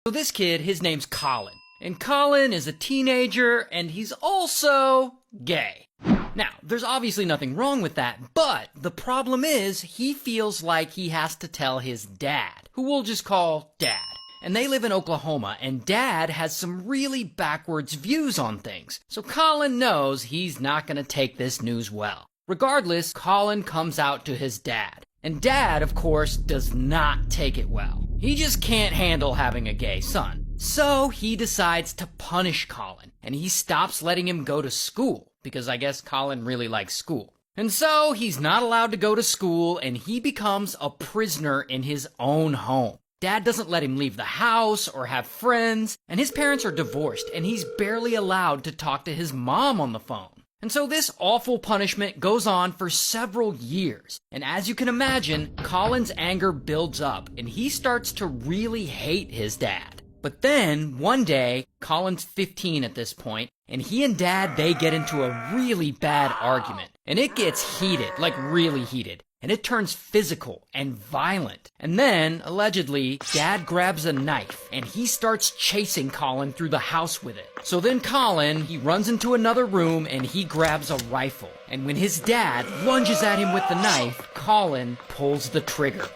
So this kid, his name's Colin. And Colin is a teenager, and he's also gay. Now, there's obviously nothing wrong with that, but the problem is he feels like he has to tell his dad, who we'll just call Dad. And they live in Oklahoma, and Dad has some really backwards views on things. So Colin knows he's not going to take this news well. Regardless, Colin comes out to his dad. And Dad, of course, does not take it well. He just can't handle having a gay son. So he decides to punish Colin, and he stops letting him go to school, because I guess Colin really likes school. And so he's not allowed to go to school, and he becomes a prisoner in his own home. Dad doesn't let him leave the house or have friends, and his parents are divorced, and he's barely allowed to talk to his mom on the phone. And so this awful punishment goes on for several years. And as you can imagine, Colin's anger builds up, and he starts to really hate his dad. But then, one day, Colin's 15 at this point, and he and Dad, they get into a really bad argument. And it gets heated, like really heated. And it turns physical and violent. And then, allegedly, Dad grabs a knife, and he starts chasing Colin through the house with it. So then Colin, he runs into another room, and he grabs a rifle. And when his dad lunges at him with the knife, Colin pulls the trigger.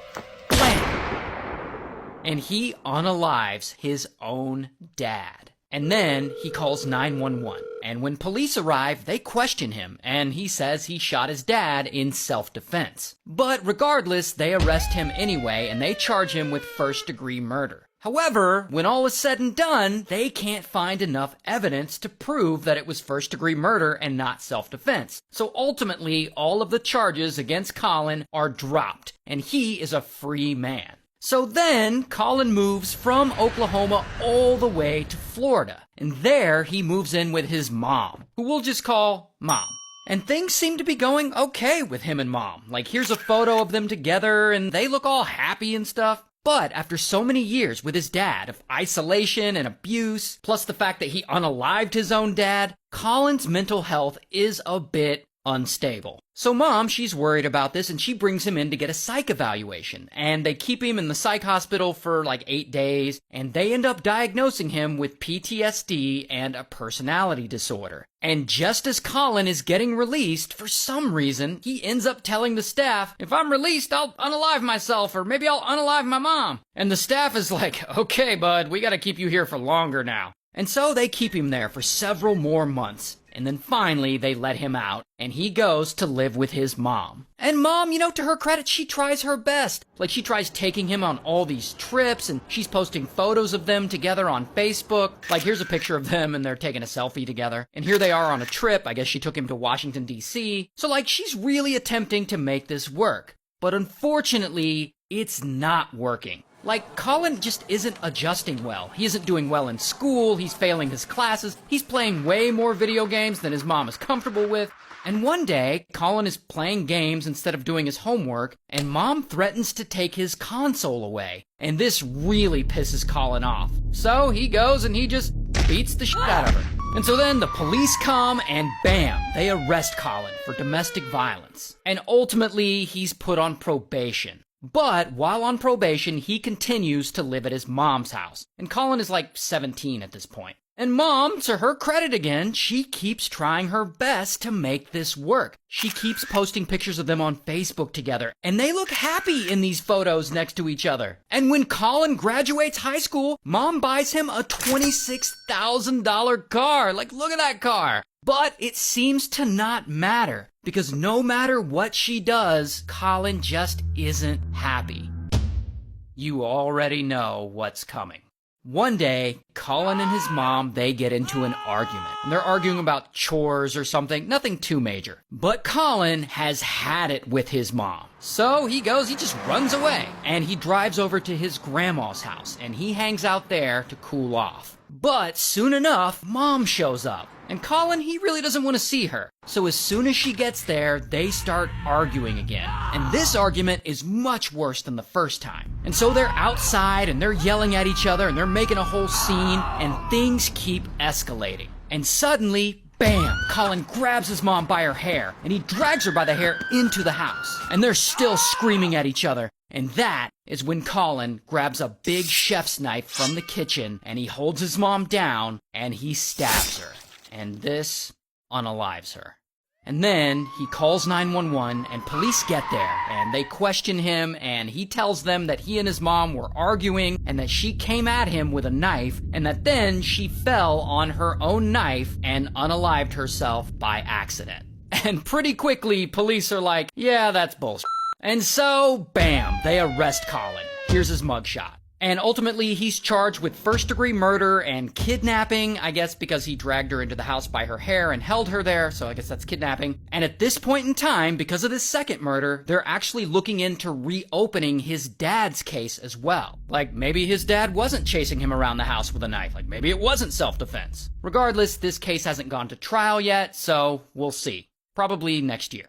Blam! And he unalives his own dad. And then he calls 911. And when police arrive, they question him, and he says he shot his dad in self-defense. But regardless, they arrest him anyway, and they charge him with first-degree murder. However, when all is said and done, they can't find enough evidence to prove that it was first-degree murder and not self-defense. So ultimately, all of the charges against Colin are dropped, and he is a free man. So then, Colin moves from Oklahoma all the way to Florida. And there, he moves in with his mom, who we'll just call Mom. And things seem to be going okay with him and Mom. Like, here's a photo of them together, and they look all happy and stuff. But after so many years with his dad of isolation and abuse, plus the fact that he unalived his own dad, Colin's mental health is a bit unstable. So Mom, she's worried about this, and she brings him in to get a psych evaluation. And they keep him in the psych hospital for like 8 days, and they end up diagnosing him with PTSD and a personality disorder. And just as Colin is getting released, for some reason, he ends up telling the staff, if I'm released, I'll unalive myself, or maybe I'll unalive my mom. And the staff is like, okay, bud, we gotta keep you here for longer now. And so they keep him there for several more months. And then finally, they let him out, and he goes to live with his mom. And Mom, you know, to her credit, she tries her best. Like, she tries taking him on all these trips, and she's posting photos of them together on Facebook. Like, here's a picture of them, and they're taking a selfie together. And here they are on a trip. I guess she took him to Washington, D.C. So, like, she's really attempting to make this work. But unfortunately, it's not working. Like, Colin just isn't adjusting well. He isn't doing well in school, he's failing his classes, he's playing way more video games than his mom is comfortable with. And one day, Colin is playing games instead of doing his homework, and Mom threatens to take his console away. And this really pisses Colin off. So he goes and he just beats the shit out of her. And so then the police come, and bam, they arrest Colin for domestic violence. And ultimately, he's put on probation. But while on probation, he continues to live at his mom's house. And Colin is like 17 at this point. And Mom, to her credit again, she keeps trying her best to make this work. She keeps posting pictures of them on Facebook together, and they look happy in these photos next to each other. And when Colin graduates high school, Mom buys him a $26,000 car. Like, look at that car. But it seems to not matter, because no matter what she does, Colin just isn't happy. You already know what's coming. One day, Colin and his mom, they get into an argument. And they're arguing about chores or something, nothing too major. But Colin has had it with his mom. So he just runs away. And he drives over to his grandma's house, and he hangs out there to cool off. But soon enough, Mom shows up. And Colin, he really doesn't want to see her. So as soon as she gets there, they start arguing again. And this argument is much worse than the first time. And so they're outside, and they're yelling at each other, and they're making a whole scene, and things keep escalating. And suddenly, bam, Colin grabs his mom by her hair, and he drags her by the hair into the house. And they're still screaming at each other. And that is when Colin grabs a big chef's knife from the kitchen and he holds his mom down and he stabs her. And this unalives her. And then he calls 911 and police get there and they question him and he tells them that he and his mom were arguing and that she came at him with a knife and that then she fell on her own knife and unalived herself by accident. And pretty quickly, police are like, yeah, that's bullshit. And so, bam, they arrest Colin. Here's his mugshot. And ultimately, he's charged with first-degree murder and kidnapping, I guess because he dragged her into the house by her hair and held her there, so I guess that's kidnapping. And at this point in time, because of this second murder, they're actually looking into reopening his dad's case as well. Like, maybe his dad wasn't chasing him around the house with a knife. Like, maybe it wasn't self-defense. Regardless, this case hasn't gone to trial yet, so we'll see. Probably next year.